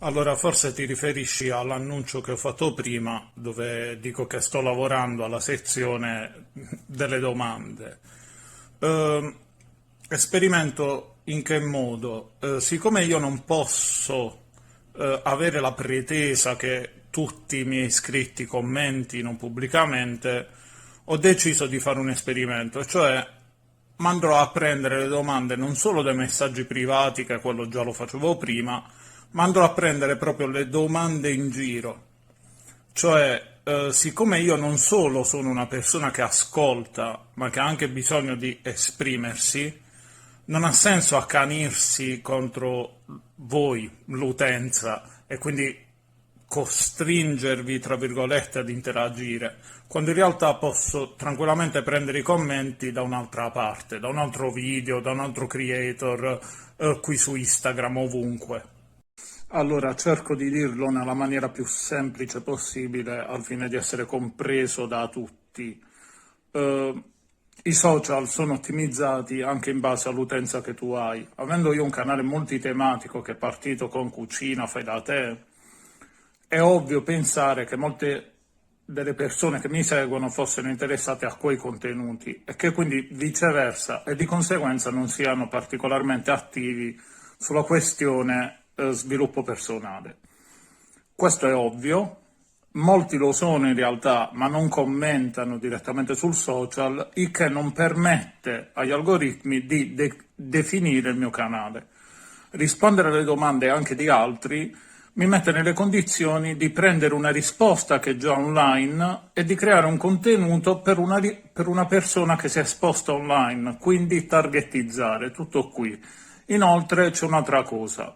Allora, forse ti riferisci all'annuncio che ho fatto prima, dove dico che sto lavorando alla sezione delle domande. Eh, Esperimento in che modo? Siccome io non posso avere la pretesa che tutti i miei iscritti commentino pubblicamente, ho deciso di fare un esperimento, cioè ma andrò a prendere le domande non solo dai messaggi privati, che quello già lo facevo prima, ma andrò a prendere proprio le domande in giro. Cioè, siccome io non solo sono una persona che ascolta, ma che ha anche bisogno di esprimersi, non ha senso accanirsi contro voi, l'utenza, e quindi costringervi, tra virgolette, ad interagire, quando in realtà posso tranquillamente prendere i commenti da un'altra parte, da un altro video, da un altro creator, qui su Instagram, ovunque. Allora, cerco di dirlo nella maniera più semplice possibile al fine di essere compreso da tutti. Eh, I social sono ottimizzati anche in base all'utenza che tu hai. Avendo io un canale multitematico che è partito con cucina, fai da te, è ovvio pensare che molte delle persone che mi seguono fossero interessate a quei contenuti e che quindi viceversa e di conseguenza non siano particolarmente attivi sulla questione sviluppo personale. Questo è ovvio, molti lo sono in realtà, ma non commentano direttamente sul social, il che non permette agli algoritmi di definire il mio canale. Rispondere alle domande anche di altri mi mette nelle condizioni di prendere una risposta che è già online e di creare un contenuto per una persona che si è esposta online, quindi targetizzare, tutto qui. Inoltre c'è un'altra cosa.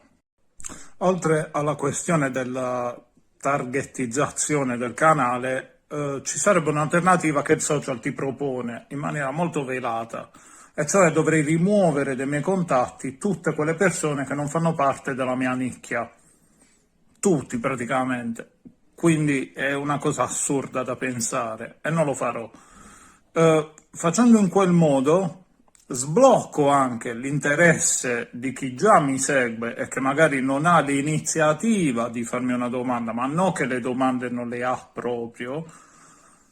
Oltre alla questione della targetizzazione del canale, ci sarebbe un'alternativa che il social ti propone in maniera molto velata, e cioè dovrei rimuovere dai miei contatti tutte quelle persone che non fanno parte della mia nicchia, tutti praticamente. Quindi è una cosa assurda da pensare e non lo farò. Facendo in quel modo sblocco anche l'interesse di chi già mi segue e che magari non ha l'iniziativa di farmi una domanda, ma no che le domande non le ha proprio,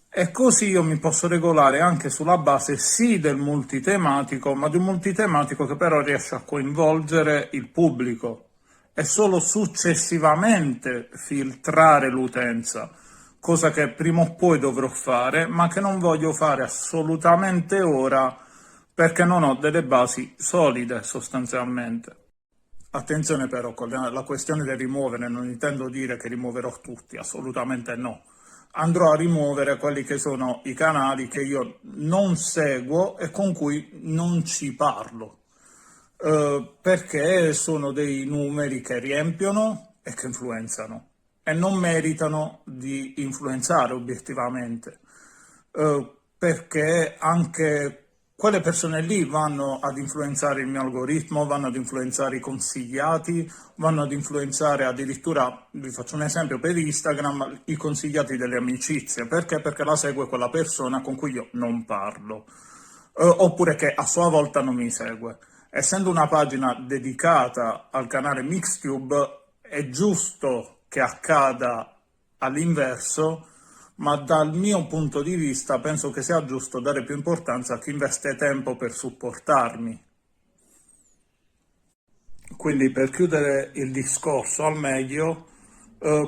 e così io mi posso regolare anche sulla base sì del multitematico, ma di un multitematico che però riesce a coinvolgere il pubblico e solo successivamente filtrare l'utenza, cosa che prima o poi dovrò fare, ma che non voglio fare assolutamente ora perché non ho delle basi solide sostanzialmente. Attenzione però, con la questione del rimuovere non intendo dire che rimuoverò tutti, assolutamente no. Andrò a rimuovere quelli che sono i canali che io non seguo e con cui non ci parlo, perché sono dei numeri che riempiono e che influenzano e non meritano di influenzare obiettivamente, perché anche quelle persone lì vanno ad influenzare il mio algoritmo, vanno ad influenzare i consigliati, vanno ad influenzare addirittura, vi faccio un esempio per Instagram, i consigliati delle amicizie. Perché? Perché la segue quella persona con cui io non parlo, oppure che a sua volta non mi segue. Essendo una pagina dedicata al canale Mixtube, è giusto che accada all'inverso, ma dal mio punto di vista penso che sia giusto dare più importanza a chi investe tempo per supportarmi. Quindi per chiudere il discorso al meglio,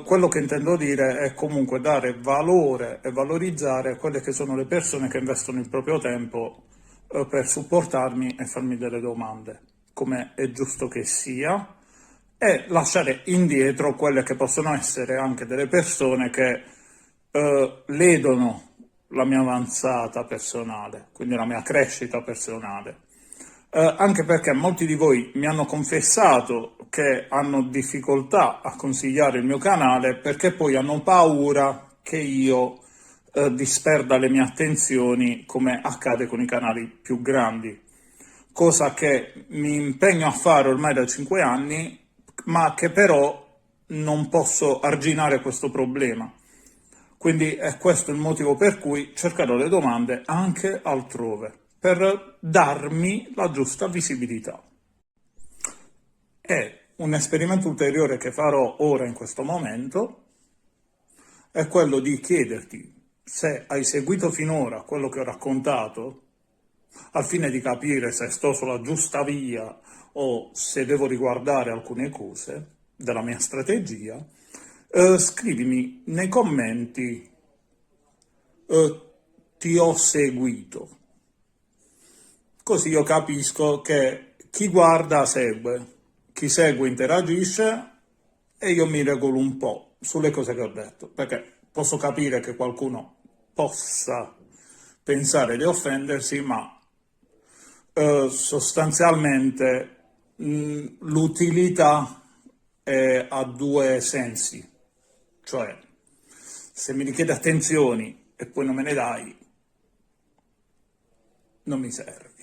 quello che intendo dire è comunque dare valore e valorizzare quelle che sono le persone che investono il proprio tempo per supportarmi e farmi delle domande, come è giusto che sia, e lasciare indietro quelle che possono essere anche delle persone che ledono la mia avanzata personale, quindi la mia crescita personale. Anche perché molti di voi mi hanno confessato che hanno difficoltà a consigliare il mio canale perché poi hanno paura che io disperda le mie attenzioni come accade con i canali più grandi, cosa che mi impegno a fare ormai da 5 anni, ma che però non posso arginare questo problema. Quindi è questo il motivo per cui cercherò le domande anche altrove, per darmi la giusta visibilità. E un esperimento ulteriore che farò ora in questo momento è quello di chiederti se hai seguito finora quello che ho raccontato, al fine di capire se sto sulla giusta via o se devo riguardare alcune cose della mia strategia. Scrivimi nei commenti, ti ho seguito, così io capisco che chi guarda segue, chi segue interagisce e io mi regolo un po' sulle cose che ho detto, perché posso capire che qualcuno possa pensare di offendersi, ma sostanzialmente l'utilità ha due sensi, cioè se mi richiede attenzioni e poi non me ne dai, non mi serve.